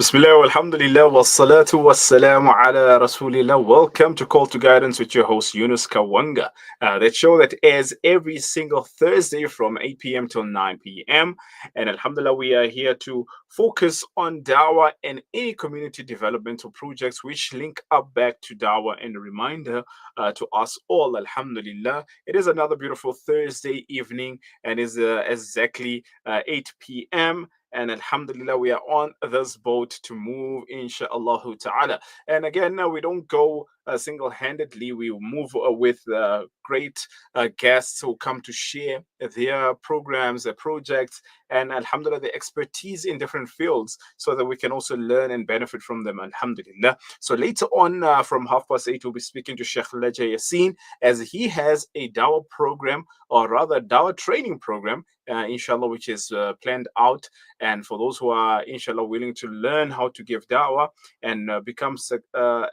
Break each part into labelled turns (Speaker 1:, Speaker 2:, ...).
Speaker 1: Bismillah, alhamdulillah, wassalatu wassalamu ala rasulillah. Welcome to Call to Guidance with your host Yunus Kawanga. That show that airs every single Thursday from 8 p.m. till 9 p.m. And alhamdulillah, we are here to focus on dawah and any community developmental projects which link up back to dawah. And a reminder to us all, alhamdulillah, it is another beautiful Thursday evening and is exactly 8 p.m. And alhamdulillah, we are on this boat to move, insha'Allah ta'ala. And again, we don't go single handedly, we move with great guests who come to share their programs, their projects, and alhamdulillah, the expertise in different fields so that we can also learn and benefit from them, alhamdulillah. So later on, from 8:30, we'll be speaking to Sheikh Laja Yassin as he has a dawah program, or rather, dawah training program, inshallah, which is planned out. And for those who are, inshallah, willing to learn how to give da'wah and become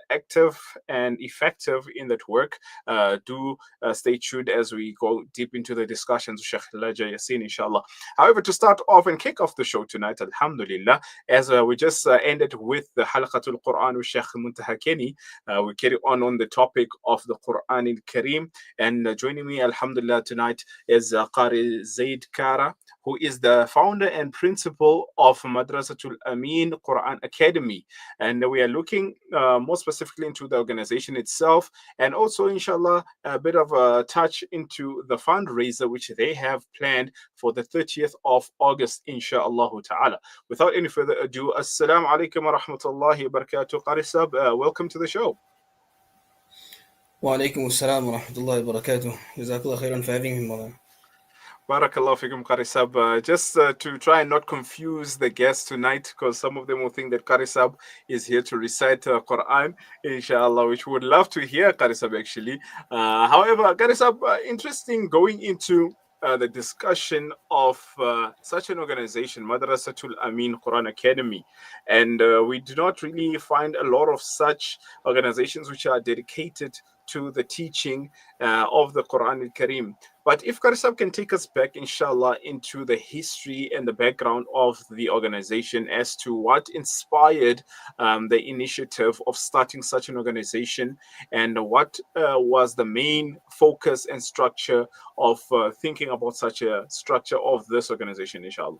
Speaker 1: active and effective in that work, do stay tuned as we go deep into the discussions with Sheikh Laja Yassin, inshallah. However, to start off and kick off the show tonight, alhamdulillah, as we just ended with the Halaqatul Qur'an with Sheikh Muntaha Kenny, we carry on the topic of the Qur'an al-Kareem. And joining me, alhamdulillah, tonight is Qari Zaid, who is the founder and principal of Madrassatul Ameen Qur'an Academy. And we are looking more specifically into the organization itself, and also, inshallah, a bit of a touch into the fundraiser which they have planned for the 30th of August, inshallah ta'ala. Without any further ado, Assalamu alaikum wa rahmatullahi wa barakatuh. Qari Sab, welcome to the show.
Speaker 2: Wa alaikum assalam wa rahmatullahi wa barakatuh. Jazakallah khairan for having me, Moulana.
Speaker 1: Barakallah fikum, Qari Sab. Just to try and not confuse the guests tonight, because some of them will think that Qari Sab is here to recite Quran, inshallah, which we would love to hear Qari Sab actually. However, Qari Sab, interesting going into the discussion of such an organization, Madrassatul Ameen Quran Academy. And we do not really find a lot of such organizations which are dedicated to the teaching of the Quran al-Kareem. But if Karisab can take us back, inshallah, into the history and the background of the organization as to what inspired the initiative of starting such an organization, and what was the main focus and structure of thinking about such a structure of this organization, inshallah.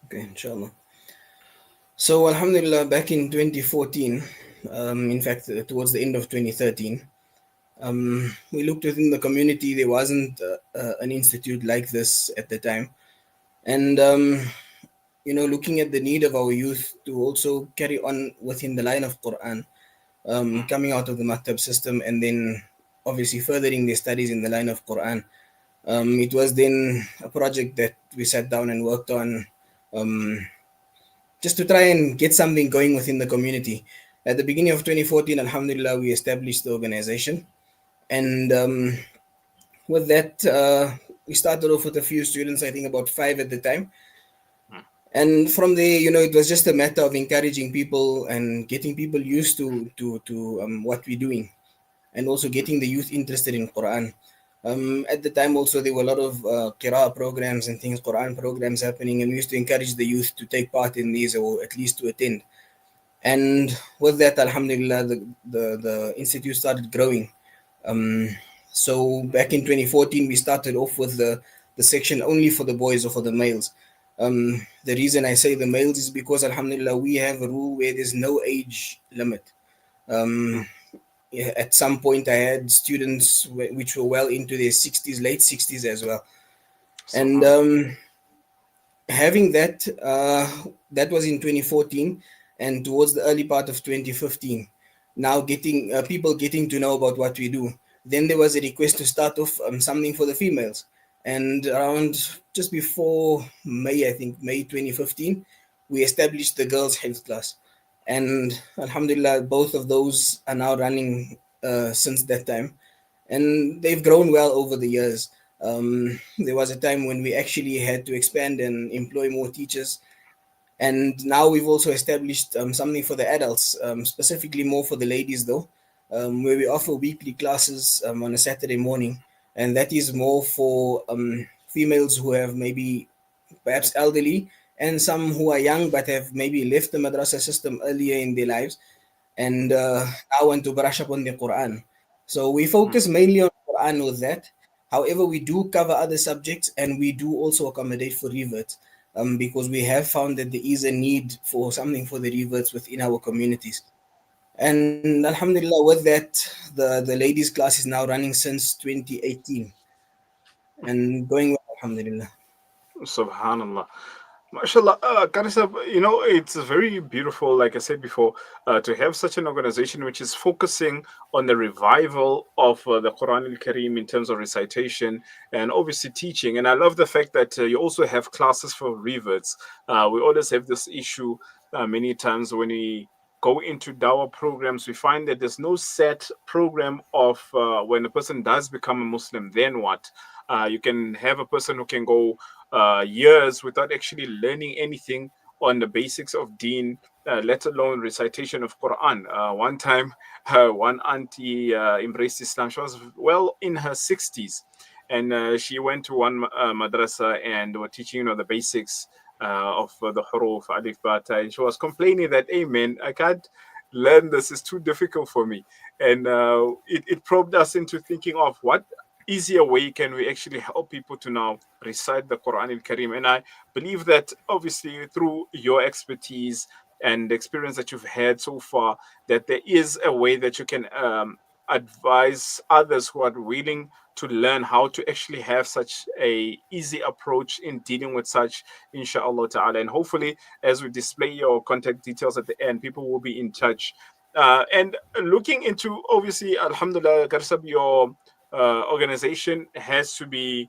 Speaker 2: Okay, inshallah. So, alhamdulillah, back in 2014, in fact, towards the end of 2013, we looked within the community. There wasn't an institute like this at the time. And, looking at the need of our youth to also carry on within the line of Quran, coming out of the Maktab system, and then obviously furthering their studies in the line of Quran. It was then a project that we sat down and worked on, just to try and get something going within the community. At the beginning of 2014, alhamdulillah, we established the organization. And with that, we started off with a few students, I think about 5 at the time. And from there, it was just a matter of encouraging people and getting people used to what we're doing, and also getting the youth interested in Quran. At the time also, there were a lot of Qira programs and things, Quran programs happening, and we used to encourage the youth to take part in these, or at least to attend. And with that, alhamdulillah, the institute started growing. So back in 2014, we started off with the section only for the boys, or for the males. The reason I say the males is because, alhamdulillah, we have a rule where there's no age limit. At some point, I had students which were well into their 60s, late 60s as well. And having that, that was in 2014, and towards the early part of 2015. Now getting people getting to know about what we do. Then there was a request to start off something for the females. And around just before May, I think, May 2015, we established the girls' health class. And alhamdulillah, both of those are now running since that time. And they've grown well over the years. There was a time when we actually had to expand and employ more teachers. And now we've also established something for the adults, specifically more for the ladies though, where we offer weekly classes on a Saturday morning. And that is more for females who have maybe perhaps elderly and some who are young but have maybe left the madrasa system earlier in their lives and now want to brush up on the Quran. So we focus mainly on Quran with that. However, we do cover other subjects and we do also accommodate for reverts because we have found that there is a need for something for the reverts within our communities. And Alhamdulillah, with that, the ladies' class is now running since 2018 and going well, Alhamdulillah.
Speaker 1: Subhanallah. MashaAllah, Kanisab, it's very beautiful, like I said before, to have such an organization which is focusing on the revival of the Quran al-Kareem in terms of recitation and obviously teaching. And I love the fact that you also have classes for reverts. We always have this issue many times when we go into dawah programs, we find that there's no set program of when a person does become a Muslim, then what? You can have a person who can go years without actually learning anything on the basics of Deen, let alone recitation of Quran. One time, one auntie embraced Islam. She was well in her 60s, and she went to one madrasa and were teaching, the basics of the huruf, alif, bata, and she was complaining that, hey man, I can't learn this; it's too difficult for me. And it probed us into thinking of what easier way can we actually help people to now recite the Quran al-Karim. And I believe that obviously through your expertise and the experience that you've had so far, that there is a way that you can advise others who are willing to learn how to actually have such a easy approach in dealing with such, inshallah ta'ala. And hopefully, as we display your contact details at the end, people will be in touch. And looking into, obviously, alhamdulillah, Garsab, your organization has to be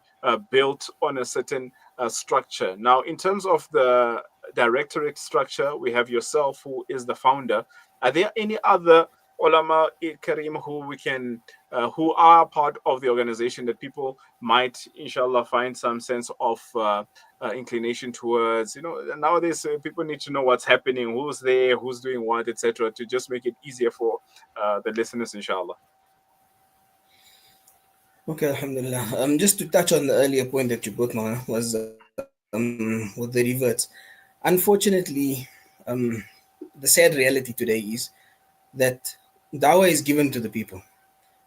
Speaker 1: built on a certain structure. Now, in terms of the directorate structure, we have yourself, who is the founder. Are there any other ulama kareem who we can, who are part of the organization that people might, inshallah, find some sense of inclination towards? Nowadays people need to know what's happening, who's there, who's doing what, etc., to just make it easier for the listeners, inshallah.
Speaker 2: Okay, Alhamdulillah. Just to touch on the earlier point that you brought, Mara, was with the reverts. Unfortunately, the sad reality today is that dawah is given to the people.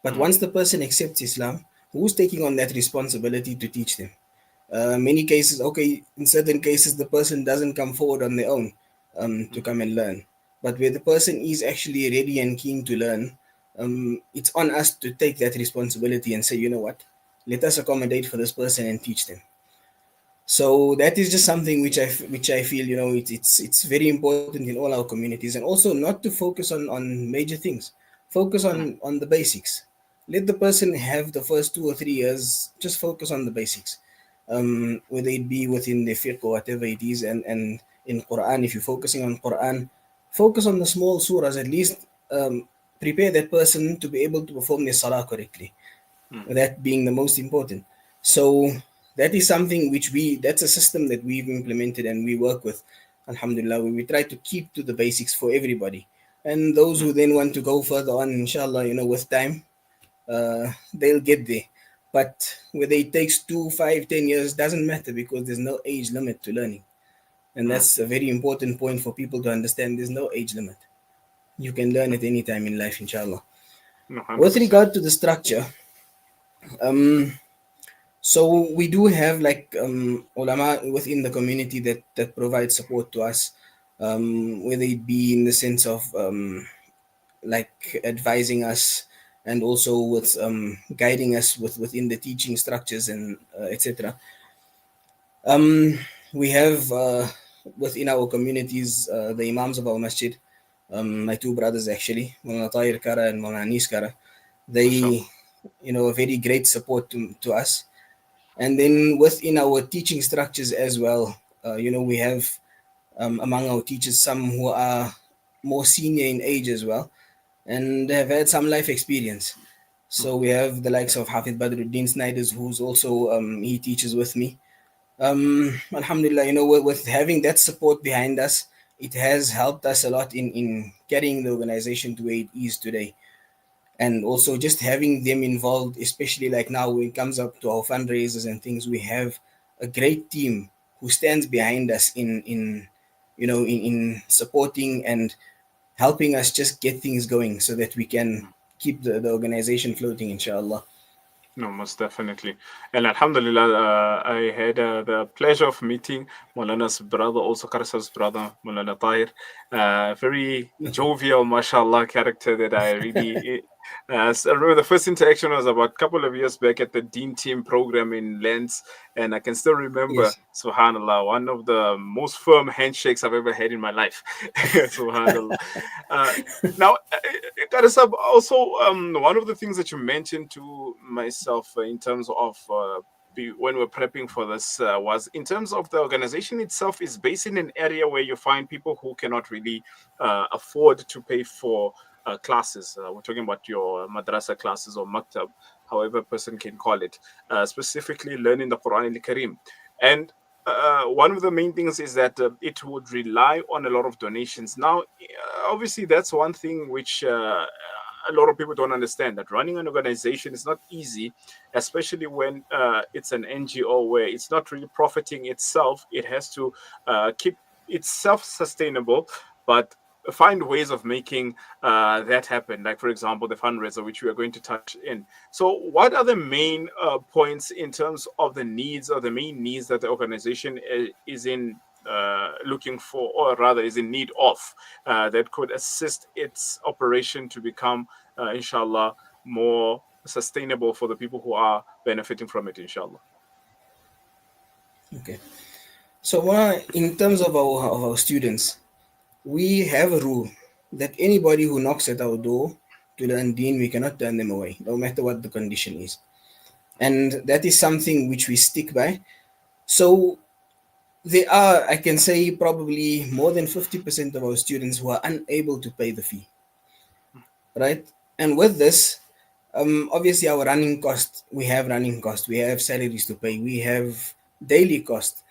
Speaker 2: But once the person accepts Islam, who's taking on that responsibility to teach them? Many cases, okay, in certain cases, the person doesn't come forward on their own to come and learn. But where the person is actually ready and keen to learn, it's on us to take that responsibility and say, you know what, let us accommodate for this person and teach them. So that is just something which I feel, it's very important in all our communities, and also not to focus on major things. Focus on the basics. Let the person have the first 2 or 3 years. Just focus on the basics, whether it be within the fiqh or whatever it is, and in Quran, if you're focusing on Quran, focus on the small surahs at least. Prepare that person to be able to perform their salah correctly, that being the most important. So that is something that's a system that we've implemented and we work with, alhamdulillah. We try to keep to the basics for everybody, and those who then want to go further on, inshallah, with time, they'll get there. But whether it takes 2, 5, 10 years doesn't matter, because there's no age limit to learning. And that's a very important point for people to understand. There's no age limit. You can learn at any time in life, inshallah.
Speaker 1: 100%.
Speaker 2: With regard to the structure, so we do have like ulama within the community that provide support to us, whether it be in the sense of like advising us, and also with guiding us within the teaching structures and etc. We have within our communities the imams of our masjid, my two brothers actually, Moulana Kara and Moulana Yunus Kawanga. They, a very great support to us. And then within our teaching structures as well, we have among our teachers some who are more senior in age as well, and have had some life experience. So we have the likes of Hafid Badruddin Snyders, who's also he teaches with me. Alhamdulillah, with having that support behind us, it has helped us a lot in carrying the organization to where it is today. And also just having them involved, especially like now when it comes up to our fundraisers and things, we have a great team who stands behind us in in supporting and helping us just get things going so that we can keep the organization floating, inshallah.
Speaker 1: No, most definitely. And Alhamdulillah, I had the pleasure of meeting Moulana's brother, also Karasa's brother, Moulana Tahir. Very jovial, mashallah, character that I really. So I remember the first interaction was about a couple of years back at the Dean Team program in Lens. And I can still remember,
Speaker 2: Yes.
Speaker 1: subhanAllah, one of the most firm handshakes I've ever had in my life. Subhanallah. Uh, Now, Karasab, also one of the things that you mentioned to myself in terms of when we're prepping for this was in terms of the organization itself is based in an area where you find people who cannot really afford to pay for classes. We're talking about your madrasa classes or maktab, however a person can call it, specifically learning the Quran al-Karim. And one of the main things is that it would rely on a lot of donations. Now, obviously, that's one thing which a lot of people don't understand, that running an organization is not easy, especially when it's an NGO where it's not really profiting itself. It has to keep itself sustainable, but find ways of making that happen. Like, for example, the fundraiser, which we are going to touch in. So, what are the main points in terms of the needs or the main needs that the organization is in looking for, or rather is in need of, that could assist its operation to become, inshallah, more sustainable for the people who are benefiting from it, inshallah?
Speaker 2: Okay. So, in terms of our students, we have a rule that anybody who knocks at our door to learn deen, we cannot turn them away, no matter what the condition is. And that is something which we stick by. So there are, I can say, probably more than 50% of our students who are unable to pay the fee, right? And with this, obviously our running cost, we have running cost, we have salaries to pay, we have daily cost,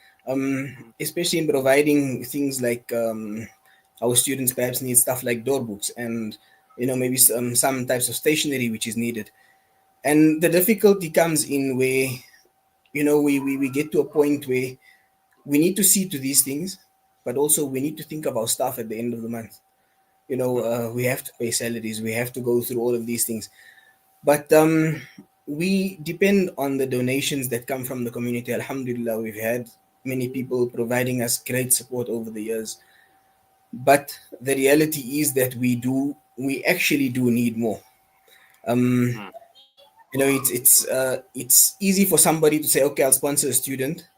Speaker 2: especially in providing things like our students perhaps need stuff like door books and maybe some types of stationery which is needed. And the difficulty comes in where we get to a point where we need to see to these things, but also we need to think of our staff at the end of the month. We have to pay salaries, we have to go through all of these things. But we depend on the donations that come from the community. Alhamdulillah, we've had many people providing us great support over the years. But the reality is that we actually do need more. Um, it's easy for somebody to say, okay, I'll sponsor a student,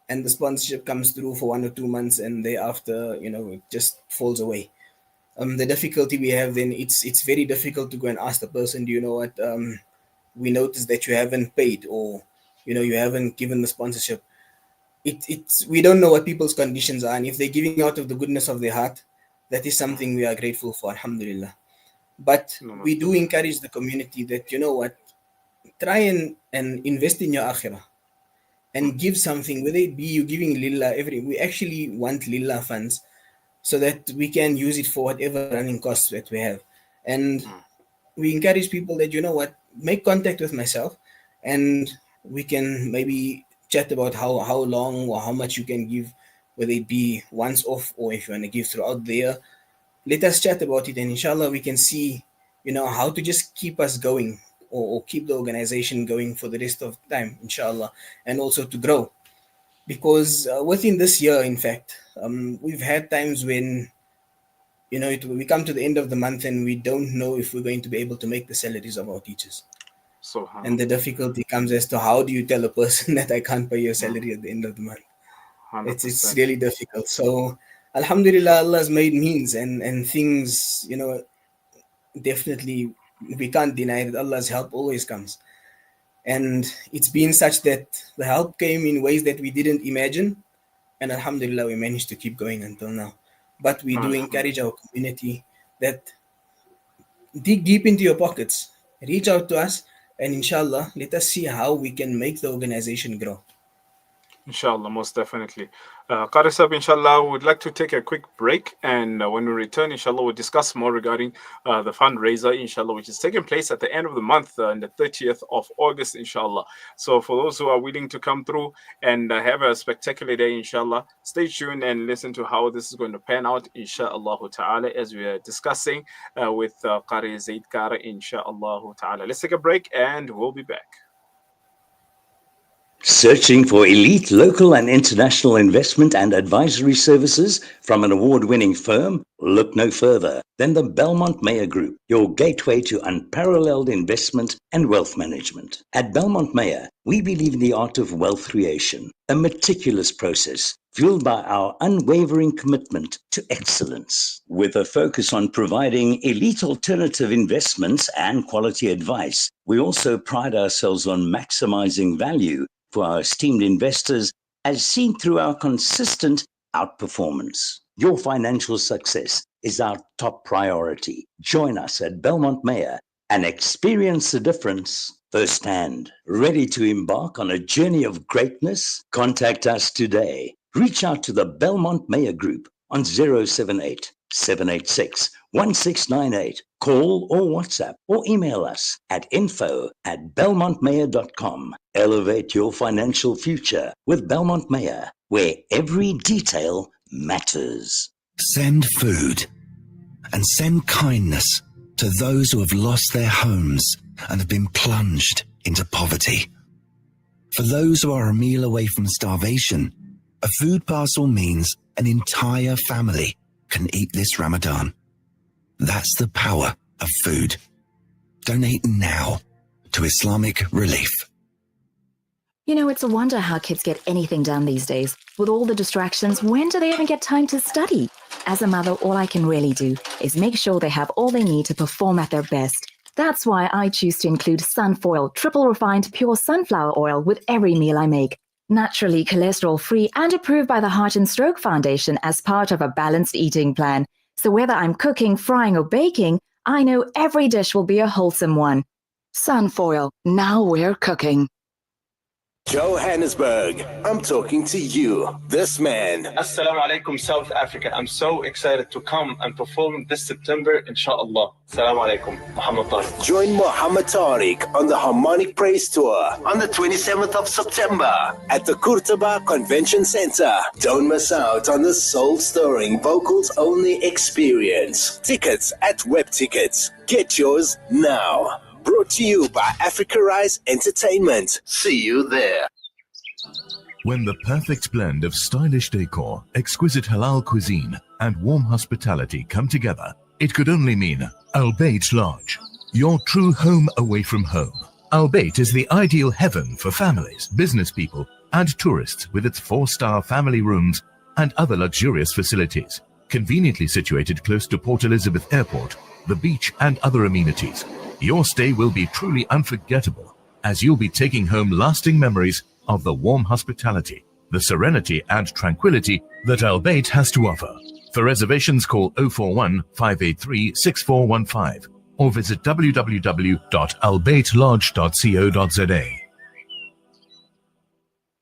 Speaker 2: and the sponsorship comes through for 1 or 2 months, and thereafter, it just falls away. The difficulty we have then, it's very difficult to go and ask the person, do you know what? We noticed that you haven't paid, or you haven't given the sponsorship. It's we don't know what people's conditions are, and if they're giving out of the goodness of their heart, that is something we are grateful for, alhamdulillah. But
Speaker 1: No,
Speaker 2: we
Speaker 1: most
Speaker 2: do
Speaker 1: definitely.
Speaker 2: encourage the community that, you know what, try and invest in your akhirah and give something, whether it be you giving lillah. We actually want lillah funds so that we can use it for whatever running costs that we have. And we encourage people that, you know what, make contact with myself, and we can maybe chat about how long or how much you can give, whether it be once off or if you want to give throughout the year. Let us chat about it, and inshallah we can see how to just keep us going, or keep the organization going for the rest of time, inshallah, and also to grow. Because within this year, in fact, we've had times when we come to the end of the month and we don't know if we're going to be able to make the salaries of our teachers. And the
Speaker 1: Subhanallah.
Speaker 2: difficulty comes as to how do you tell a person that I can't pay your
Speaker 1: Mm,
Speaker 2: salary at the end of the month. It's
Speaker 1: 100%.
Speaker 2: really difficult. So alhamdulillah, Allah has made means, and things, definitely we can't deny that Allah's help always comes. And it's been such that the help came in ways that we didn't imagine, and alhamdulillah we managed to keep going until now. But we do encourage
Speaker 1: Alhamdulillah.
Speaker 2: our community that dig deep into your pockets, reach out to us, and inshallah let us see how we can make the organization grow.
Speaker 1: Inshallah, most definitely. Qari Sahib, inshallah, we'd like to take a quick break. And when we return, inshallah, we'll discuss more regarding the fundraiser, inshallah, which is taking place at the end of the month, on the 30th of August, inshallah. So for those who are willing to come through and have a spectacular day, inshallah, stay tuned and listen to how this is going to pan out, inshallah ta'ala, as we are discussing with Qari Zaid Kara, inshallah ta'ala. Let's take a break and we'll be back.
Speaker 3: Searching for elite local and international investment and advisory services from an award-winning firm? Look no further than the Belmont Mayer Group, your gateway to unparalleled investment and wealth management. At Belmont Mayer, we believe in the art of wealth creation, a meticulous process fueled by our unwavering commitment to excellence. With a focus on providing elite alternative investments and quality advice, we also pride ourselves on maximizing value for our esteemed investors, as seen through our consistent outperformance. Your financial success is our top priority. Join us at Belmont Mayer and experience the difference firsthand. Ready to embark on a journey of greatness? Contact us today. Reach out to the Belmont Mayer Group on 078 786 1698. Call or WhatsApp or email us at info@belmontmayer.com. Elevate your financial future with Belmont Mayer, where every detail matters.
Speaker 4: Send food and send kindness to those who have lost their homes and have been plunged into poverty. For those who are a meal away from starvation, a food parcel means an entire family can eat this Ramadan. That's the power of food. Donate now to Islamic Relief.
Speaker 5: You know, it's a wonder how kids get anything done these days. With all the distractions, when do they even get time to study? As a mother, all I can really do is make sure they have all they need to perform at their best. That's why I choose to include Sunfoil, triple refined pure sunflower oil with every meal I make. Naturally cholesterol-free and approved by the Heart and Stroke Foundation as part of a balanced eating plan. So whether I'm cooking, frying, or baking, I know every dish will be a wholesome one. Sunfoil, now we're cooking.
Speaker 6: Johannesburg, I'm talking to you, this man.
Speaker 7: Assalamu alaikum, South Africa. I'm so excited to come and perform this September, inshallah. Assalamu alaikum, Muhammad Tariq.
Speaker 6: Join Muhammad Tariq on the Harmonic Praise Tour on the 27th of September at the Kurtaba Convention Center. Don't miss out on the soul-stirring vocals-only experience. Tickets at Web Tickets. Get yours now. Brought to you by Africa Rise Entertainment. See you there.
Speaker 8: When the perfect blend of stylish decor, exquisite halal cuisine, and warm hospitality come together, it could only mean Al Bayt Lodge, your true home away from home. Al Bayt is the ideal heaven for families, business people, and tourists with its 4-star family rooms and other luxurious facilities, conveniently situated close to Port Elizabeth Airport, the beach, and other amenities. Your stay will be truly unforgettable, as you'll be taking home lasting memories of the warm hospitality, the serenity and tranquility that Al Bayt has to offer. For reservations, call 041 583 6415 or visit www.albaytlodge.co.za.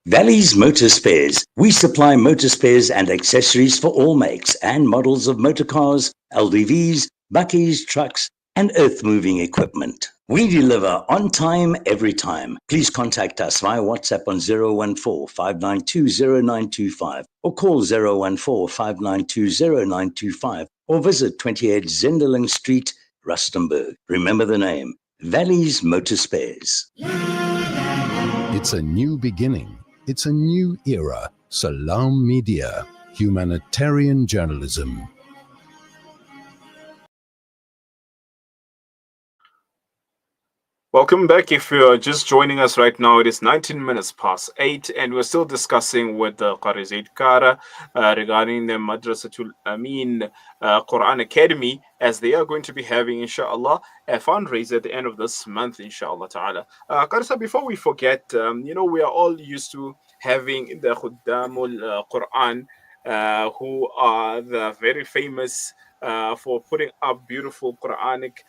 Speaker 3: Valley's Motor Spares. We supply motor spares and accessories for all makes and models of motor cars, LDVs, buckies, trucks, and earth-moving equipment. We deliver on time, every time. Please contact us via WhatsApp on 014-592-0925 or call 014-592-0925 or visit 28 Zenderling Street, Rustenburg. Remember the name, Valley's Motor Spares.
Speaker 9: It's a new beginning. It's a new era. Salam Media, humanitarian journalism.
Speaker 1: Welcome back. If you're just joining us right now, it is 19 minutes past 8, and we're still discussing with the Qari Zaid Kara regarding the Madrassatul Ameen Qur'an Academy, as they are going to be having, inshallah, a fundraiser at the end of this month, inshallah ta'ala. Qari, before we forget, we are all used to having the Khuddamul Qur'an, who are the very famous for putting up beautiful Quranic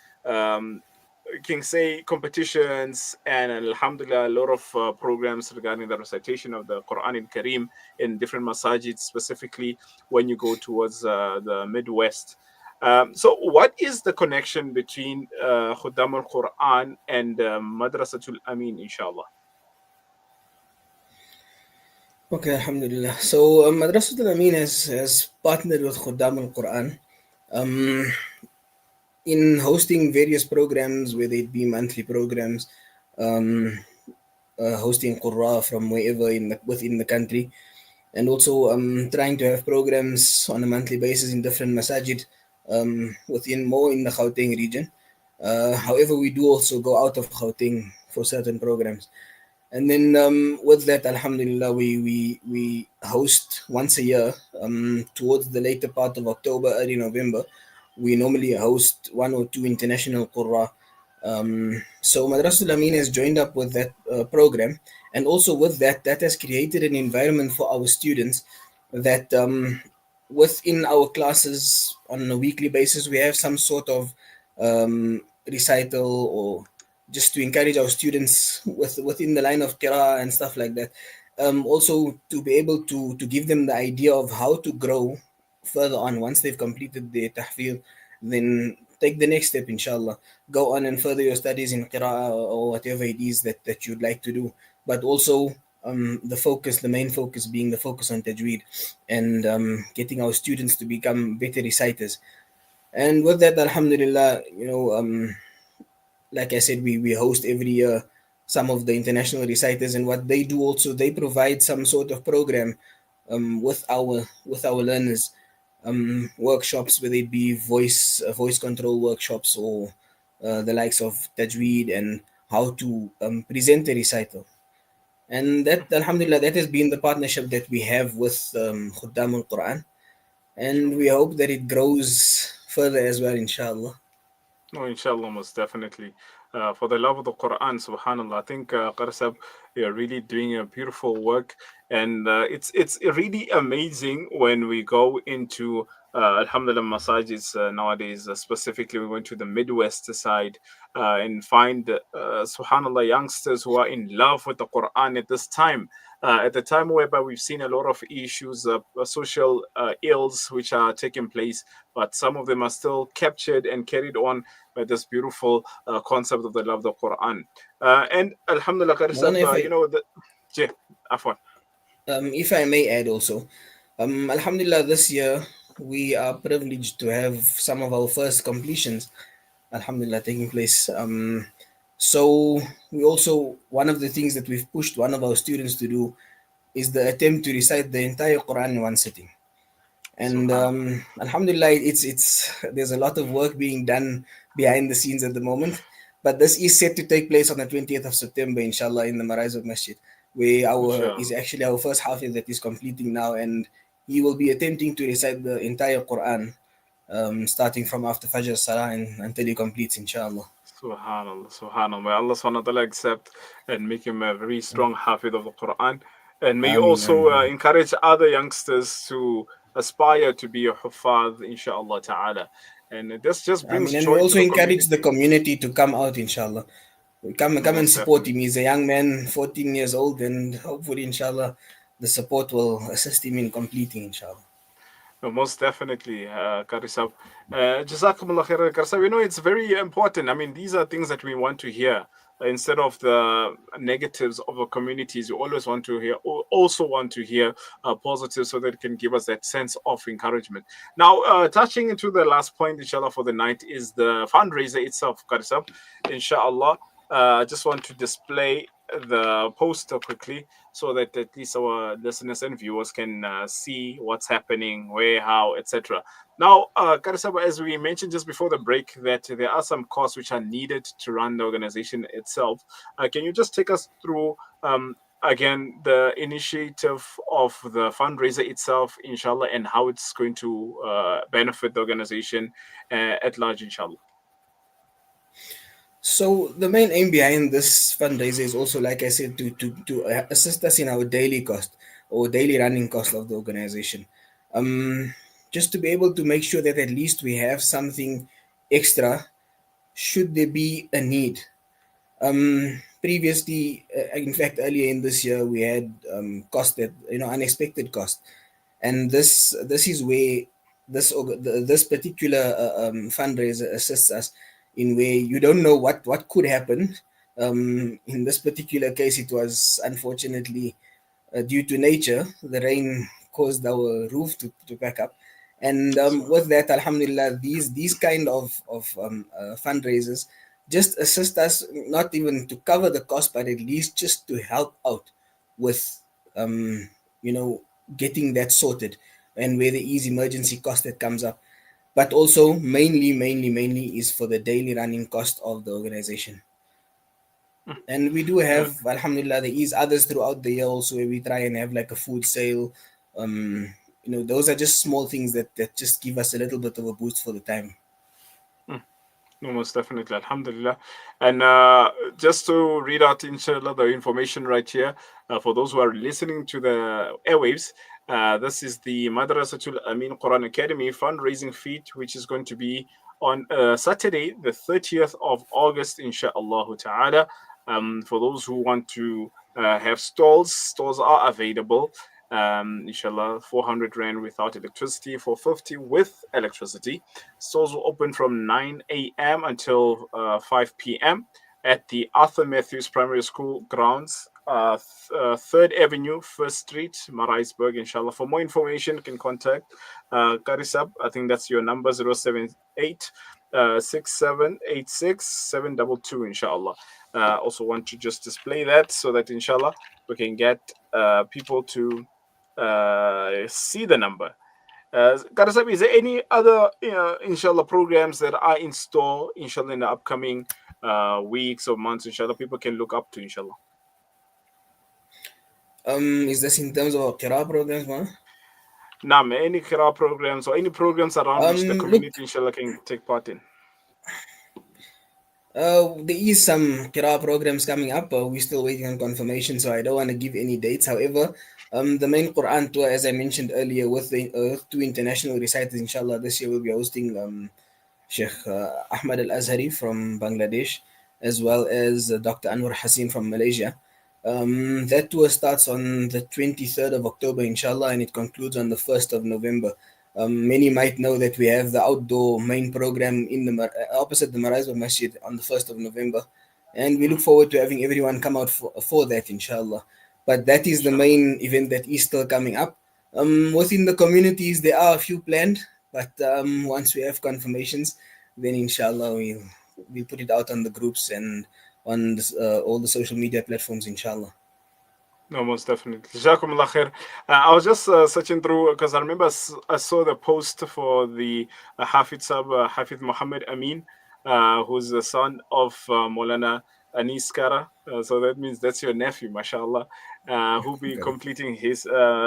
Speaker 1: can say competitions and alhamdulillah, a lot of programs regarding the recitation of the Quran in Kareem in different masajids, specifically when you go towards the Midwest. So, what is the connection between Khuddam al Quran and Madrasatul Ameen, inshallah?
Speaker 2: Okay, alhamdulillah. So, Madrasatul Ameen has partnered with Khuddam al Quran um, in hosting various programs, whether it be monthly programs, um, hosting Qurra from wherever within the country, and also trying to have programs on a monthly basis in different masajid within more in the Gauteng region. However, we do also go out of Gauteng for certain programs. And then with that, Alhamdulillah, we host once a year towards the later part of October, early November. We normally host one or two international Qurra. So Madrasatul Ameen has joined up with that program, and also with that, that has created an environment for our students that within our classes on a weekly basis, we have some sort of recital, or just to encourage our students within the line of qira and stuff like that. Also to be able to give them the idea of how to grow further on once they've completed their tahfeel, then take the next step, inshallah. Go on and further your studies in qira or whatever it is that you'd like to do. But also the main focus being the focus on tajweed and getting our students to become better reciters. And with that, alhamdulillah, like I said, we host every year some of the international reciters, and what they do also, they provide some sort of program with our learners, workshops, whether it be voice control workshops, or the likes of tajweed and how to present a recital. And that, alhamdulillah, that has been the partnership that we have with Khuddam al Quran, and we hope that it grows further as well, inshallah.
Speaker 1: No, inshallah, most definitely. For the love of the Quran, subhanallah. I think Qarsab, you're really doing a beautiful work, and it's really amazing when we go into alhamdulillah masajids nowadays. Specifically, we went to the Midwest side and find subhanallah youngsters who are in love with the Quran at this time. At the time whereby we've seen a lot of issues, social ills which are taking place, but some of them are still captured and carried on by this beautiful concept of the love of the Quran. And Alhamdulillah, Qarisab, yeah, afwan.
Speaker 2: If I may add also, Alhamdulillah, this year we are privileged to have some of our first completions, Alhamdulillah, taking place. So we also, one of the things that we've pushed one of our students to do is the attempt to recite the entire Quran in one sitting. And alhamdulillah, it's there's a lot of work being done behind the scenes at the moment, but this is set to take place on the 20th of September, inshallah, in the Madrassatul Masjid, where is actually our first hafiz that is completing now, and he will be attempting to recite the entire Quran, starting from after Fajr Salah and until he completes, inshallah.
Speaker 1: Subhanallah, subhanallah. May Allah subhanahu wa ta'ala accept and make him a very strong hafiz of the Quran. And may you also encourage other youngsters to aspire to be a huffaz, inshallah ta'ala. And this just brings
Speaker 2: and
Speaker 1: joy
Speaker 2: we also
Speaker 1: to the
Speaker 2: encourage
Speaker 1: community.
Speaker 2: the community to come out, inshallah. Come and support him. He's a young man, 14 years old, and hopefully, inshallah, the support will assist him in completing, inshallah.
Speaker 1: No, most definitely, Karisab. Jazakumullah khair, Karisab. You know, it's very important. I mean, these are things that we want to hear. Instead of the negatives of the communities, you always want to hear, also want to hear positives, so that it can give us that sense of encouragement. Now, touching into the last point, inshallah, for the night is the fundraiser itself, Karisab. Inshallah, I just want to display the poster quickly, so that at least our listeners and viewers can see what's happening, where, how, etc. Now, Karisaba, as we mentioned just before the break, that there are some costs which are needed to run the organization itself. Can you just take us through, again, the initiative of the fundraiser itself, inshallah, and how it's going to benefit the organization at large, inshallah?
Speaker 2: So the main aim behind this fundraiser is also, like I said, to assist us in our daily cost or daily running cost of the organization. Just to be able to make sure that at least we have something extra should there be a need. Previously, in fact, earlier in this year, we had cost that, unexpected cost, and this is where this particular fundraiser assists us in where you don't know what could happen. In this particular case, it was unfortunately due to nature. The rain caused our roof to back up, and with that, alhamdulillah, these kind of fundraisers just assist us, not even to cover the cost, but at least just to help out with getting that sorted, and where there is emergency cost that comes up, but also mainly is for the daily running cost of the organization. And we do have, alhamdulillah, there is others throughout the year also where we try and have like a food sale. Those are just small things that just give us a little bit of a boost for the time.
Speaker 1: No, most definitely, alhamdulillah. And just to read out, inshallah, the information right here, for those who are listening to the airwaves, this is the Madrassatul Ameen Quran Academy fundraising feat, which is going to be on Saturday, the 30th of August, inshallah ta'ala. For those who want to have stalls are available. Inshallah, 400 rand without electricity, 450 with electricity. Stores will open from 9 a.m. until 5 p.m. at the Arthur Matthews Primary School grounds, 3rd Avenue, 1st Street, Maritzburg, inshallah. For more information, you can contact Qari Sab. I think that's your number, 078 6786 722, inshallah. Also want to just display that so that, inshallah, we can get people to see the number. Qari Sab, is there any other, inshallah, programs that are in store, inshallah, in the upcoming weeks or months, inshallah, people can look up to, inshallah?
Speaker 2: Is this in terms of Qira programs, man?
Speaker 1: Naam, any Qira programs or any programs around which the community, inshallah, can take part in?
Speaker 2: There is some Qira programs coming up. We're still waiting on confirmation, so I don't want to give any dates. However, the main Quran tour, as I mentioned earlier, with the 2 international reciters, inshallah, this year we'll be hosting Sheikh Ahmad Al-Azhari from Bangladesh, as well as Dr. Anwar Hassin from Malaysia. That tour starts on the 23rd of October, inshallah, and it concludes on the 1st of November. Many might know that we have the outdoor main program in the opposite the Madrassatul Masjid on the 1st of November, and we look forward to having everyone come out for that, inshallah. But that is the main event that is still coming up. Within the communities, there are a few planned, but once we have confirmations, then inshallah we'll put it out on the groups and on all the social media platforms, inshallah.
Speaker 1: No, most definitely. Jazakumullah khair. I was just searching through because I remember I saw the post for the Hafid Sab, Hafid Muhammad Ameen, who's the son of Moulana Yunus Kawanga. So that means that's your nephew, mashallah, who'll be completing his,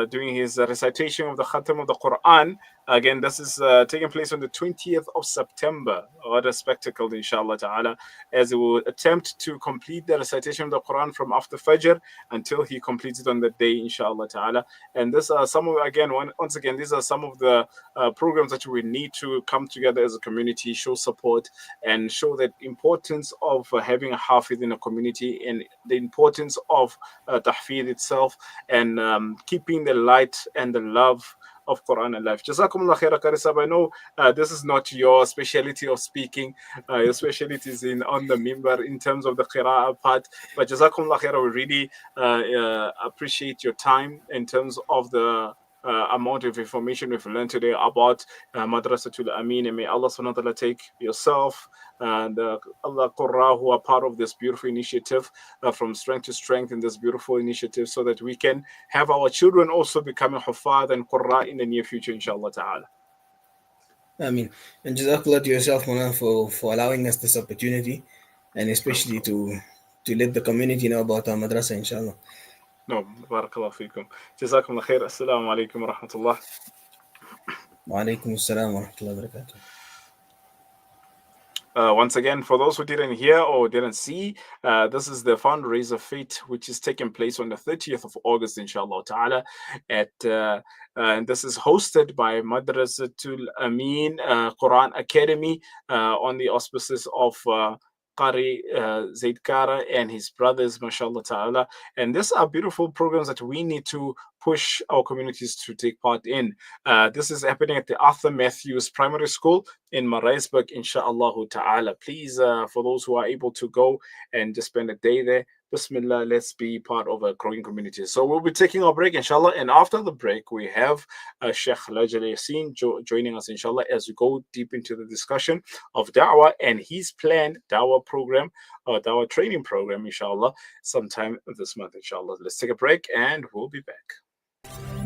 Speaker 1: doing his recitation of the Khatam of the Qur'an. Again, this is taking place on the 20th of September. What a spectacle, inshallah ta'ala, as he will attempt to complete the recitation of the Quran from after Fajr until he completes it on the day, inshallah ta'ala. And this are some of, once again, these are some of the programs that we need to come together as a community, show support, and show the importance of having a Hafid in a community, and the importance of Tahfidh itself, and keeping the light and the love of Quran alive. Jazakumullah khair, Qari Sab. I know this is not your specialty of speaking. Your specialty is on the mimbar in terms of the qira'ah part. But Jazakumullah khair, we really appreciate your time in terms of the amount of information we've learned today about Madrasatul Ameen. And may Allah subhanahu wa ta'ala take yourself and Allah Qurra, who are part of this beautiful initiative, from strength to strength in this beautiful initiative, so that we can have our children also becoming Hufad and Qurra in the near future, inshallah ta'ala.
Speaker 2: Ameen. And Jazakallah to yourself, Mona, for allowing us this opportunity, and especially to let the community know about our madrasa, inshallah.
Speaker 1: No, barakallah feekum. Jazakumullah khair. Assalamu alaikum wa rahmatullah.
Speaker 2: Wa alaikum assalam wa rahmatullahi wa barakatuh.
Speaker 1: Once again, for those who didn't hear or didn't see, this is the fundraiser Fete, which is taking place on the 30th of August, inshallah ta'ala, at and this is hosted by Madrassatul Ameen Quraan Academy on the auspices of Qari, Zaid and his brothers, mashallah ta'ala. And these are beautiful programs that we need to push our communities to take part in. This is happening at the Arthur Matthews Primary School in Marisburg, inshallah ta'ala. Please, for those who are able to go and just spend a day there, Bismillah, let's be part of a growing community. So we'll be taking our break, inshallah. And after the break, we have Sheikh Lajal Yassin joining us, inshallah, as we go deep into the discussion of da'wah and his planned da'wah program, or da'wah training program, inshallah, sometime this month, inshallah. Let's take a break and we'll be back.